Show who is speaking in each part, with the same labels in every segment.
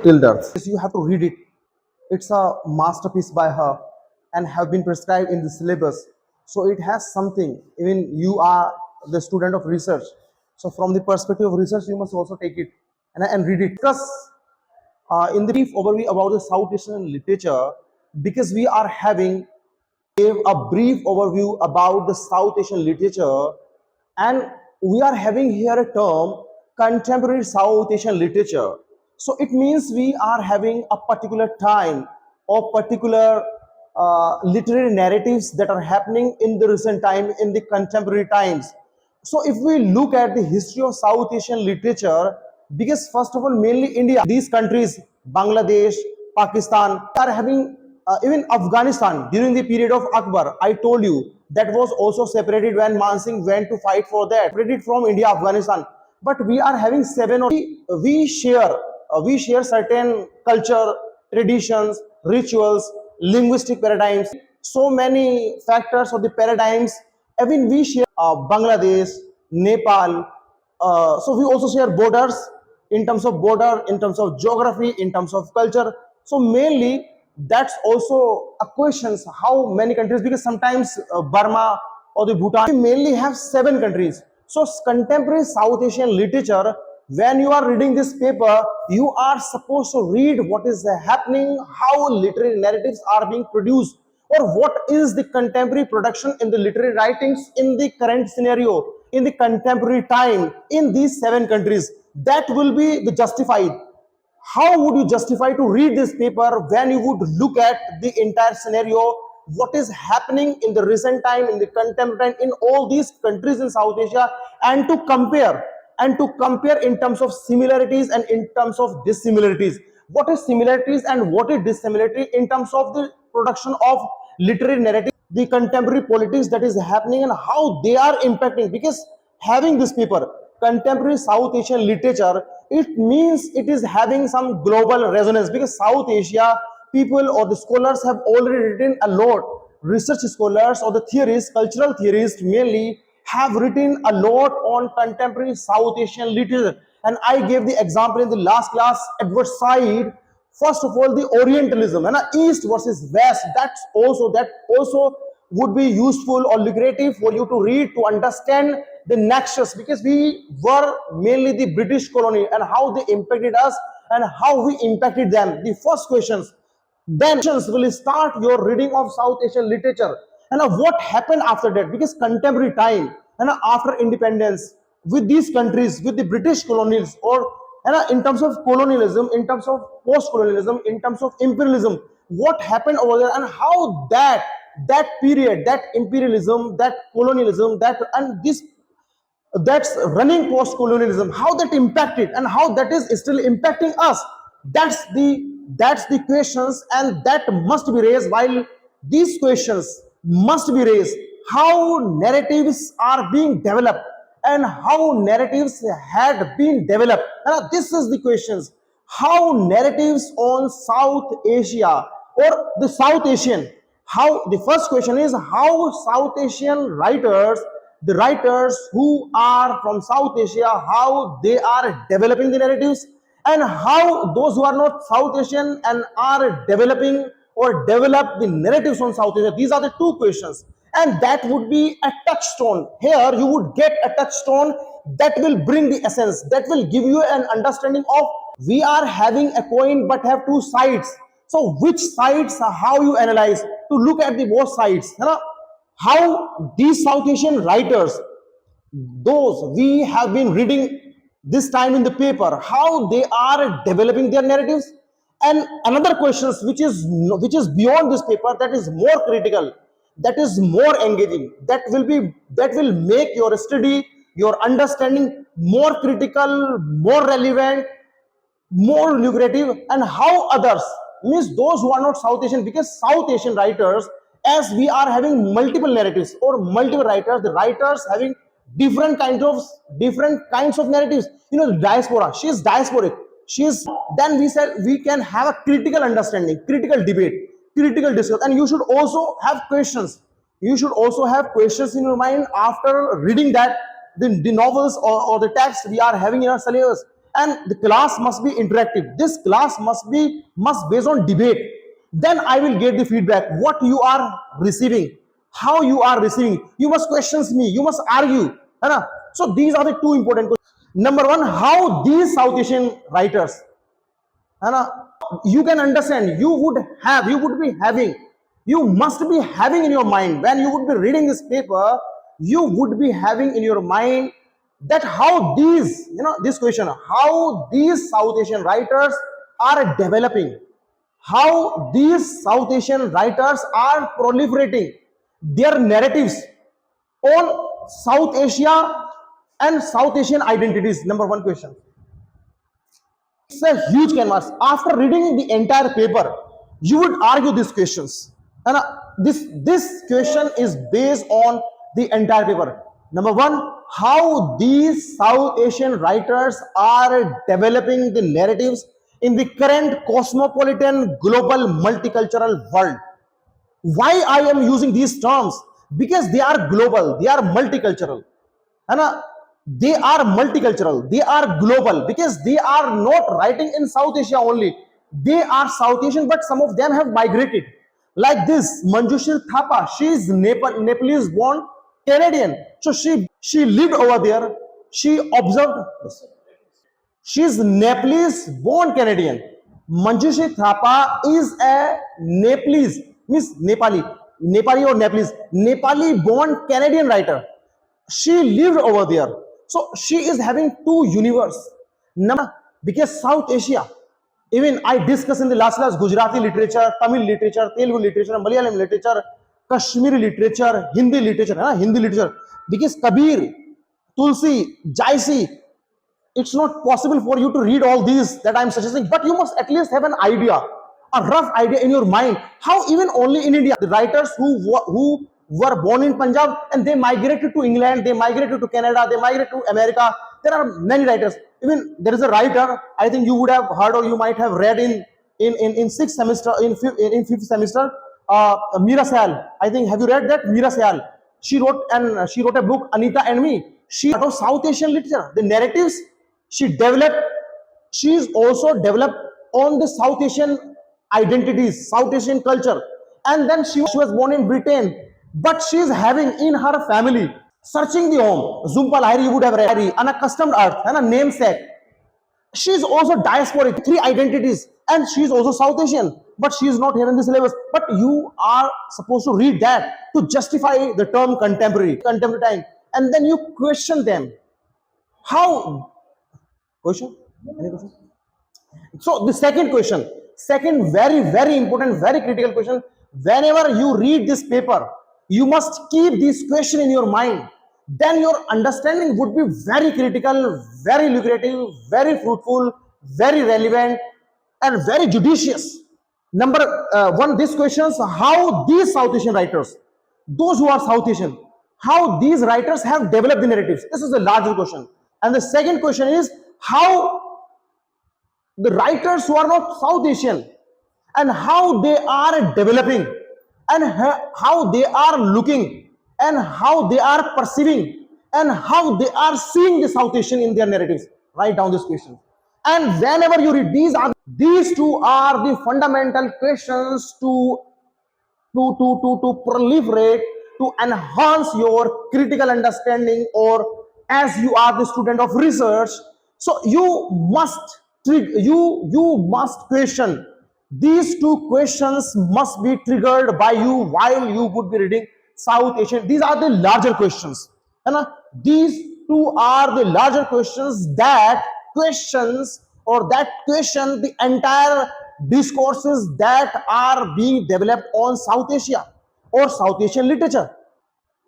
Speaker 1: till death. You have to read it. It's a masterpiece by her and have been prescribed in the syllabus. So it has something. Even you are the student of research. So from the perspective of research, you must also take it and read it. Because in the brief overview about the South Asian literature, because we are having gave a brief overview about the South Asian literature, and we are having here a term contemporary South Asian literature. So it means we are having a particular time or particular literary narratives that are happening in the recent time, in the contemporary times. So if we look at the history of South Asian literature, because first of all, mainly India, these countries, Bangladesh, Pakistan, are having even Afghanistan during the period of Akbar. I told you that was also separated when Mansingh went to fight for that, separated from India, Afghanistan. But we are having seven, or we share certain culture, traditions, rituals, linguistic paradigms, so many factors of the paradigms. Even we share Bangladesh, Nepal. So we also share borders in terms of border, in terms of geography, in terms of culture. So mainly that's also a question: how many countries? Because sometimes Burma or the Bhutan, we mainly have 7 countries. So contemporary South Asian literature, when you are reading this paper, you are supposed to read what is happening, how literary narratives are being produced, or what is the contemporary production in the literary writings in the current scenario, in the contemporary time, in these 7 countries. That will be the justified. How would you justify to read this paper when you would look at the entire scenario, what is happening in the recent time, in the contemporary time, in all these countries in South Asia, and to compare in terms of similarities and in terms of dissimilarities? What is similarities and what is dissimilarity in terms of the production of literary narrative, the contemporary politics that is happening, and how they are impacting? Because having this paper, contemporary South Asian literature, it means it is having some global resonance, because South Asia people or the scholars have already written a lot. Research scholars or the theorists, cultural theorists mainly, have written a lot on contemporary South Asian literature. And I gave the example in the last class, Edward Said. First of all, the Orientalism and East versus West. That also would be useful or lucrative for you to read, to understand the nexus, because we were mainly the British colony and how they impacted us and how we impacted them. The first questions, then will start your reading of South Asian literature, and what happened after that, because contemporary time and after independence, with these countries, with the British colonials, or in terms of colonialism, in terms of post-colonialism, in terms of imperialism, what happened over there, and how that period, that imperialism, that colonialism, that and this that's running post-colonialism, how that impacted and how that is still impacting us. That's the questions, and that must be raised. While these questions must be raised, how narratives are being developed and how narratives had been developed. This is the questions: how narratives on South Asia or the South Asian, how the first question is how South Asian writers, the writers who are from South Asia, how they are developing the narratives, and how those who are not South Asian and are developing or develop the narratives on South Asia. These are the two questions, and that would be a touchstone. Here you would get a touchstone that will bring the essence, that will give you an understanding of, we are having a coin but have two sides. So which sides, how you analyze, to look at the both sides, how these South Asian writers, those we have been reading this time in the paper, how they are developing their narratives. And another questions which is beyond this paper, that is more critical, that is more engaging, that will make your study, your understanding more critical, more relevant, more lucrative. And how others, means those who are not South Asian, because South Asian writers, as we are having multiple narratives or multiple writers, the writers having different kinds of narratives. Diaspora, she is diasporic, she is, then we said we can have a critical understanding, critical debate, critical discussion. And you should also have questions, in your mind after reading that, the novels or the text we are having in our syllabus. and the class must be interactive. This class must based on debate. Then I will get the feedback what you are receiving, how you are receiving. You must questions me, you must argue, है ना? So these are the two important questions. Number one, how these South Asian writers, है ना, you can understand, you would be having, you must be having in your mind when you would be reading this paper, you would be having in your mind that how these, this question, how these South Asian writers are developing, how these South Asian writers are proliferating their narratives on South Asia and South Asian identities. Number one question. It's a huge canvas. After reading the entire paper, you would argue these questions. And this question is based on the entire paper. Number one, how these South Asian writers are developing the narratives in the current cosmopolitan global multicultural world. Why I am using these terms? Because they are global, they are multicultural. And they are multicultural, they are global, because they are not writing in South Asia only. They are South Asian, but some of them have migrated. Like this, Manjushri Thapa, she is Nepalese born Canadian. So she lived over there. She observed. She is Nepalese born Canadian. Manjushri Thapa is a Nepalese, means Nepali or Nepalese, Nepali born Canadian writer. She lived over there. So she is having two universe. Because South Asia, even I discussed in the last class Gujarati literature, Tamil literature, Telugu literature, Malayalam literature, Kashmiri literature, Hindi literature. Because Kabir, Tulsi, Jaisi, it's not possible for you to read all these that I am suggesting, but you must at least have an idea, a rough idea in your mind. How even only in India, the writers who were born in Punjab and they migrated to England, they migrated to Canada, they migrated to America. There are many writers. Even there is a writer, I think you would have heard or you might have read in sixth semester, in fifth semester, Meera Syal. I think, have you read that? Meera Syal. She wrote a book, Anita and Me. She taught South Asian literature, the narratives she developed. She is also developed on the South Asian identities, South Asian culture. And then she was born in Britain, but she is having in her family, searching the home, Zumpa Lahiri, you would have read, unaccustomed earth, and a namesake. She is also diasporic, three identities, and she is also South Asian, but she is not here in the syllabus. But you are supposed to read that to justify the term contemporary time, and then you question them. How? Question? Any question? So the second question, second very, very important, very critical question. Whenever you read this paper, you must keep this question in your mind. Then your understanding would be very critical, very lucrative, very fruitful, very relevant, and very judicious. Number one, these questions: how these South Asian writers, those who are South Asian, how these writers have developed the narratives. This is the larger question. And the second question is how the writers who are not South Asian and how they are developing and how they are looking and how they are perceiving and how they are seeing the South Asian in their narratives. Write down this question. And whenever you read these two are the fundamental questions to proliferate, to enhance your critical understanding, or as you are the student of research. So you must question. These two questions must be triggered by you while you would be reading South Asian. These are the larger questions. And these two are the larger questions that question the entire discourses that are being developed on South Asia or South Asian literature.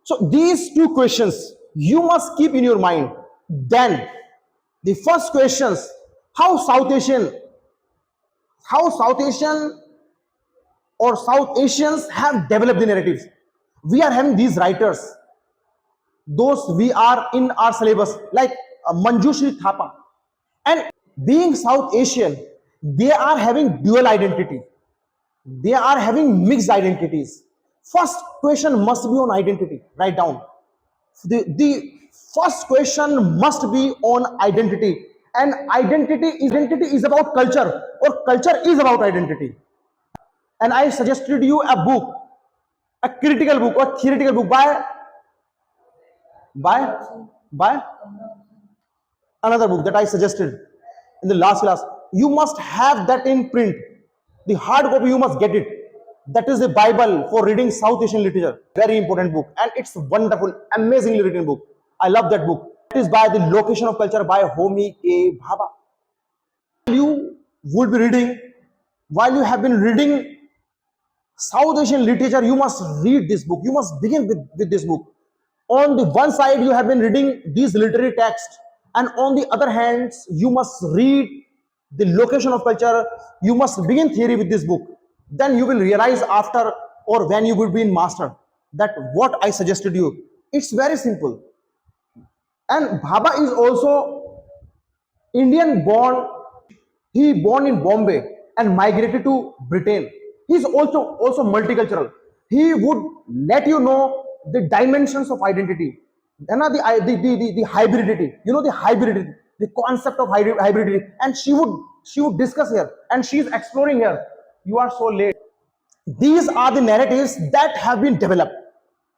Speaker 1: So these two questions you must keep in your mind. Then the first questions, how South Asian or South Asians have developed the narratives. We are having these writers, those we are in our syllabus, like Manjushri Thapa. And being South Asian, they are having dual identity. They are having mixed identities. First question must be on identity. Write down. The first question must be on identity. And identity is about culture, or culture is about identity. And I suggested you a book, a critical book or theoretical book by by another book that I suggested in the last class. You must have that in print. The hard copy, you must get it. That is the Bible for reading South Asian literature. Very important book. And it's wonderful, amazingly written book. I love that book. It is by The Location of Culture by Homi K. Bhabha. You would be reading, while you have been reading South Asian literature, you must read this book. You must begin with this book. On the one side, you have been reading these literary texts, and on the other hand, you must read The Location of Culture. You must begin theory with this book. Then you will realize after, or when you will be in master, that what I suggested you, it's very simple. And Bhabha is also Indian born. He born in Bombay and migrated to Britain. He's also multicultural. He would let you know the dimensions of identity, and the hybridity. You know, the hybridity, the concept of hybridity, and she would discuss here, and she's exploring here. You are so late. These are the narratives that have been developed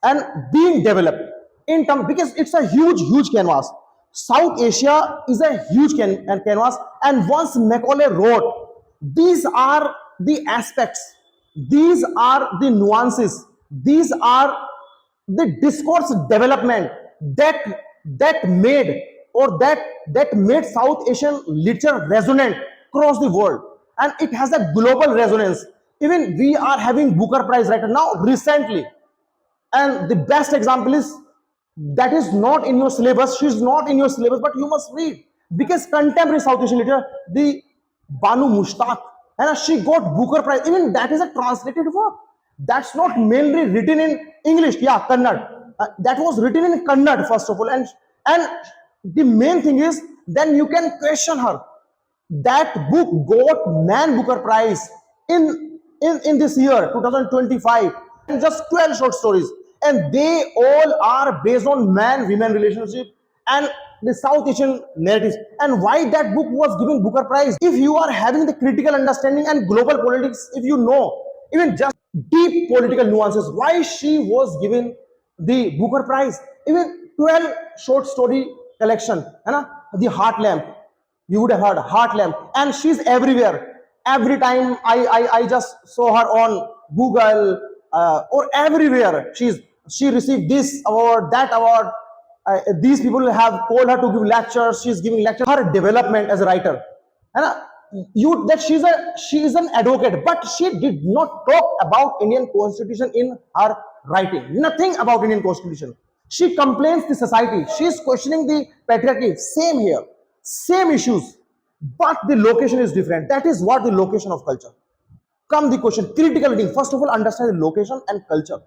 Speaker 1: and being developed in terms, because it's a huge canvas. South Asia is a huge canvas, and once Macaulay wrote, these are the aspects, these are the nuances, these are the discourse development that made, or that made South Asian literature resonant across the world, and it has a global resonance. Even we are having Booker Prize right now recently, and the best example is that is not in your syllabus. She's not in your syllabus, but you must read, because contemporary South Asian literature, the Banu Mushtaq, and she got Booker Prize. Even that is a translated work. That's not mainly written in English. Yeah, Kannada. That was written in Kannada first of all, and the main thing is, then you can question her. That book got Man Booker Prize in this year 2025, and just 12 short stories, and they all are based on man-women relationship and the South Asian narratives. And why that book was given Booker Prize? If you are having the critical understanding and global politics, if you know even just deep political nuances, why she was given the Booker Prize? Even 12 short story collection, the Heart Lamp. You would have heard Heart Lamp, and she's everywhere. Every time I just saw her on Google or everywhere, she received this award, that award. These people have called her to give lectures. She's giving lectures. Her development as a writer, and she is an advocate, but she did not talk about Indian Constitution in her writing. Nothing about Indian Constitution. She complains the society. She is questioning the patriarchy. Same here, same issues, but the location is different. That is what the location of culture. Come the question, critical reading. First of all, understand the location and culture.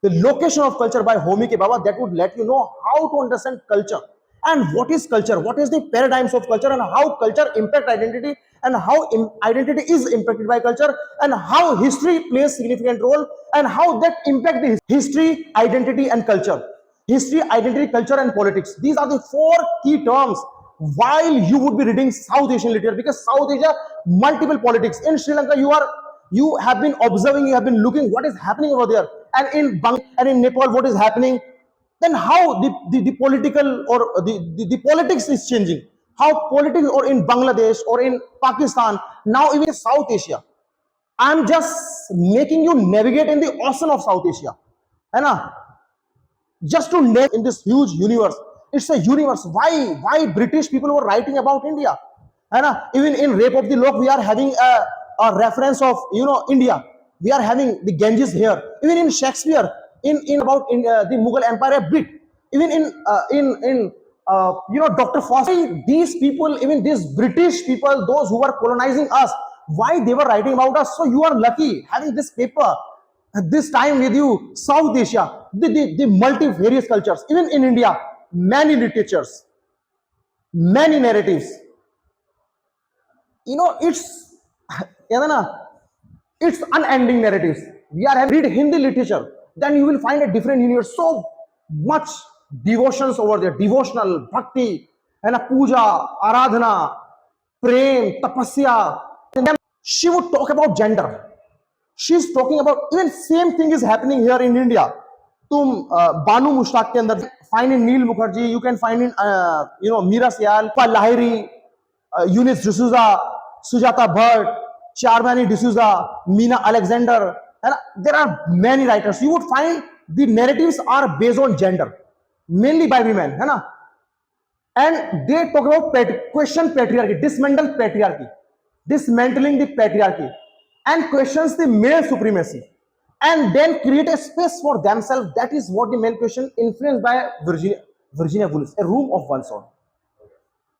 Speaker 1: The Location of Culture by Homi K. Bhabha, that would let you know how to understand culture, and what is culture, what is the paradigms of culture, and how culture impact identity, and how identity is impacted by culture, and how history plays significant role, and how that impact the history, identity, and culture. History, identity, culture, and politics. These are the four key terms while you would be reading South Asian literature, because South Asia, multiple politics. In Sri Lanka, you have been observing, you have been looking what is happening over there, and in Bangladesh and in Nepal what is happening. Then how the political, or the politics is changing, how politics, or in Bangladesh or in Pakistan, now even South Asia. I'm just making you navigate in the ocean of South Asia, and just to navigate in this huge universe. It's a universe. Why British people were writing about India, and even in Rape of the Lock we are having a reference of India. We are having the Ganges here. Even in Shakespeare, in about the Mughal Empire a bit. Even in Dr. Foster, these people, even these British people, those who were colonizing us, why they were writing about us. So you are lucky having this paper at this time with you. South Asia, the multifarious cultures. Even in India, many literatures, many narratives. It's unending narratives. We are having read Hindi literature, then you will find a different universe. So much devotions over there, devotional bhakti, है ना, पूजा, आराधना, प्रेम, tapasya. And then she would talk about gender. She's talking about even same thing is happening here in India. तुम बानू मुश्ताक के अंदर find in Neel Mukherjee, you can find in Meera Syal, Lahiri, Eunice D'Souza, Sujata Bhatt, Charmayne D'Souza, Meena Alexander, है ना. There are many writers. You would find the narratives are based on gender, mainly by women, है ना. And they talk about question patriarchy, dismantling the patriarchy, and questions the male supremacy, and then create a space for themselves. That is what the main question, influenced by Virginia Woolf, A Room of One's Own.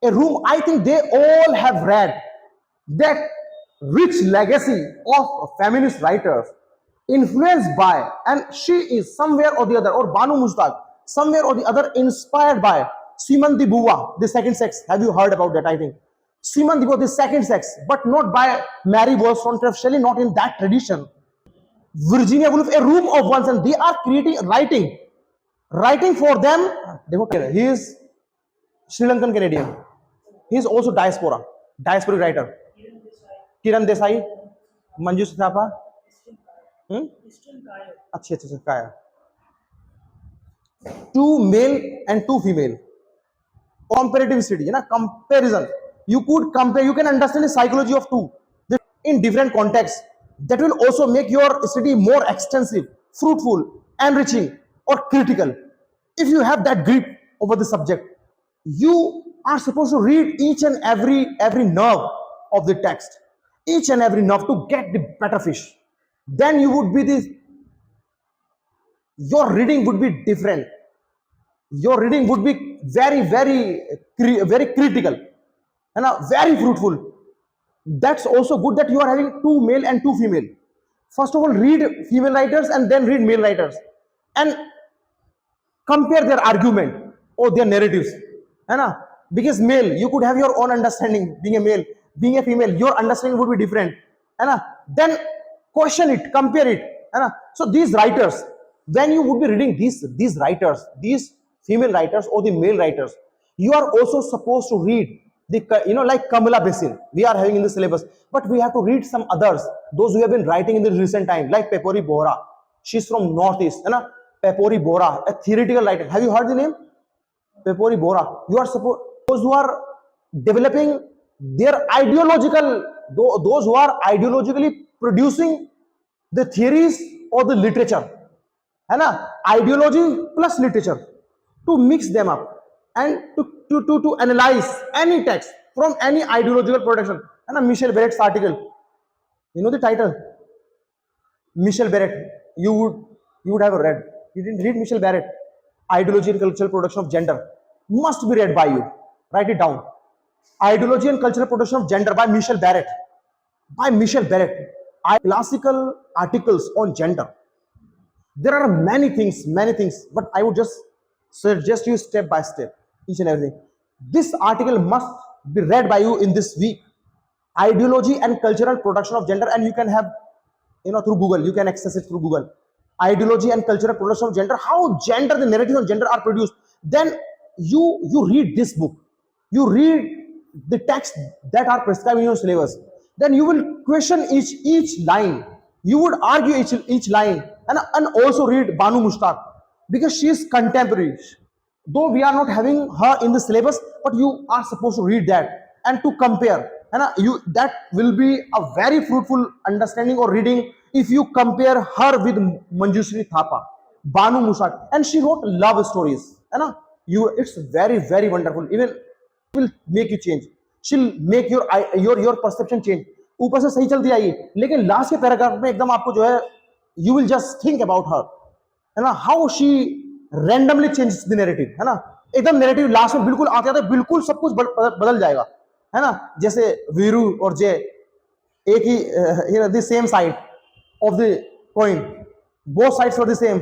Speaker 1: A room, I think they all have read that rich legacy of feminist writers influenced by, and she is somewhere or the other, or Banu Mushtaq, somewhere or the other inspired by Simone de Beauvoir, The Second Sex. Have you heard about that? I think Simone de Beauvoir, The Second Sex, but not by Mary Wollstonecraft Shelley, not in that tradition. Virginia Woolf, A Room of One's Own. They are writing for them. He is Sri Lankan Canadian. He is also diasporic writer. Kiran Desai, Manju Thapa. अच्छा Kaya. Two male and two female. Comparative study, you know, comparison. You could compare, you can understand the psychology of two in different contexts. That will also make your study more extensive, fruitful, enriching, or critical. If you have that grip over the subject, you are supposed to read each and every nerve of the text, each and every nerve to get the better fish. Then you would be your reading would be different. Your reading would be very critical and very fruitful. That's also good that you are having two male and two female. First of all, read female writers and then read male writers and compare their argument or their narratives. Because male, you could have your own understanding being a male, being a female, your understanding would be different. Then question it, compare it. So these writers, when you would be reading these writers, these female writers or the male writers, you are also supposed to read the, like Kamala Basin, we are having in the syllabus, but we have to read some others, those who have been writing in the recent time, like Pepori Bohra. She's from Northeast, Pepori Bohra, a theoretical writer. Have you heard the name? Pepori Bohra. You are supposed, those who are developing their ideological, those who are ideologically producing the theories or the literature, ideology plus literature, to mix them up and to analyze any text from any ideological production. Michel Barrett's article, you know the title, Michel Barrett. You would have read. You didn't read Michel Barrett, Ideology and Cultural Production of Gender. Must be read by you. Write it down. Ideology and Cultural Production of Gender by Michel Barrett. By Michel Barrett. Classical articles on gender. There are many things, but I would just suggest you step by step, each and everything. This article must be read by you in this week. Ideology and Cultural Production of Gender, and you can have, through Google, you can access it through Google. Ideology and Cultural Production of Gender, how gender, the narratives on gender are produced. Then you read this book, you read the texts that are prescribed in your syllabus. Then you will question each line. You would argue each line, and also read Banu Mushtaq, because she is contemporary. Though we are not having her in the syllabus, but you are supposed to read that and to compare. That will be a very fruitful understanding or reading if you compare her with Manjushree Thapa, Banu Mushtaq, and she wrote love stories. It's very wonderful. Even will make you change. She'll make your perception change. ऊपर से सही चलती आई, लेकिन last के paragraph में एकदम आपको जो है, you will just think about her, how she randomly changes the narrative, एकदम narrative लास्ट में बिल्कुल आते आते बिल्कुल सब कुछ बदल जाएगा, जैसे वीरू और जय एक ही the same side of the coin, both sides were the same,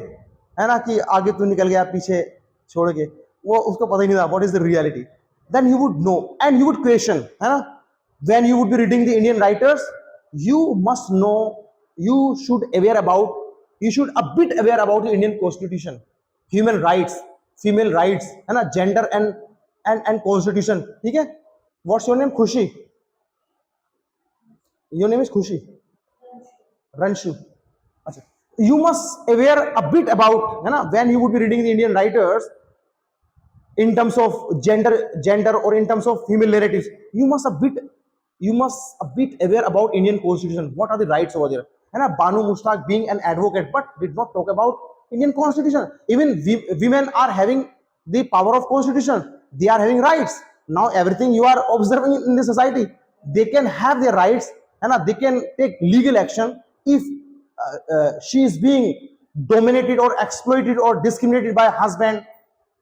Speaker 1: कि आगे तू निकल गया पीछे छोड़ के, वो उसको पता ही नहीं था what is the reality. Then you would know and you would question, when you would be reading the Indian writers, you must know, you should a bit aware about the Indian Constitution, human rights, female rights, gender and constitution. ठीक है? What's your name? Khushi. Your name is Khushi. Ranshu. अच्छा. You must aware a bit about, है ना, when you would be reading the Indian writers in terms of gender or in terms of female narratives, you must a bit aware about Indian constitution. What are the rights over there? And Banu Mushtaq being an advocate, but did not talk about Indian constitution. Even women are having the power of constitution. They are having rights. Now everything you are observing in the society, they can have their rights, and they can take legal action if she is being dominated or exploited or discriminated by a husband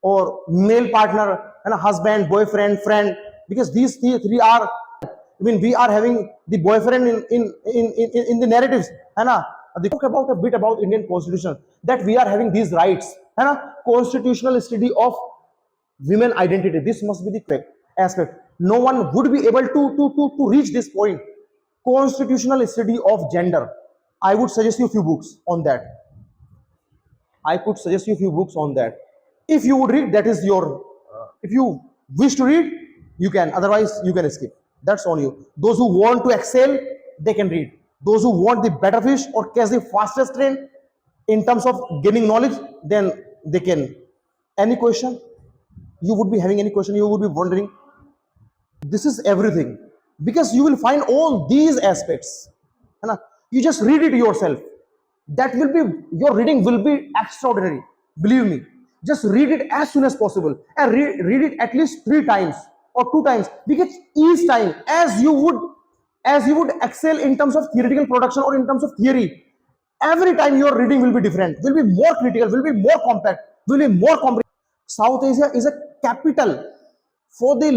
Speaker 1: or male partner, and a husband, boyfriend, friend, because these three are, I mean, we are having the boyfriend in the narratives, and they talk about a bit about Indian constitution, that we are having these rights, and constitutional study of women identity. This must be the correct aspect. No one would be able to reach this point. Constitutional study of gender. I would suggest you a few books on that. I could suggest you a few books on that. If you would read, that is your, if you wish to read, you can, otherwise you can skip. That's on you. Those who want to excel, they can read. Those who want the better fish or catch the fastest train in terms of gaining knowledge, then they can. Any question? You would be having any question, you would be wondering. This is everything. Because you will find all these aspects. You just read it yourself. That will be, your reading will be extraordinary. Believe me. Just read it as soon as possible and read it at least 3 times or 2 times, because each time as you would excel in terms of theoretical production or in terms of theory, every time your reading will be different, will be more critical, will be more compact, will be more comprehensive. South Asia is a capital for the